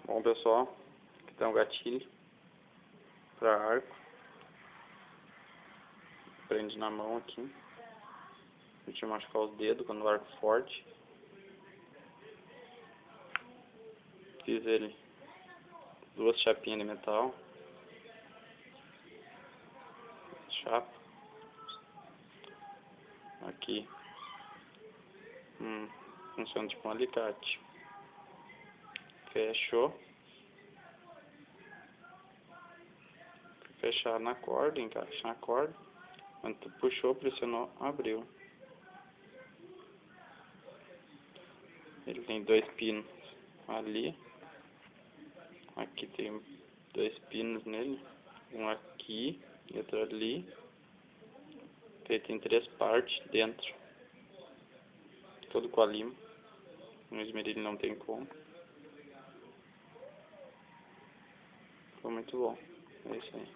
Bom, pessoal, aqui tem um gatilho para arco. Prende na mão aqui. A gente machucar os dedos quando o arco é forte. Fiz ele 2 chapinhas de metal. Chapa. Aqui. Funciona tipo um alicate. Fechou. Fechar na corda, encaixa na corda. Quando tu puxou, pressionou, abriu. Ele tem 2 pinos ali. Aqui tem 2 pinos nele. Um aqui e outro ali. Feito em 3 partes dentro. Todo com a lima. No esmeril não tem como. Foi muito bom. É isso aí.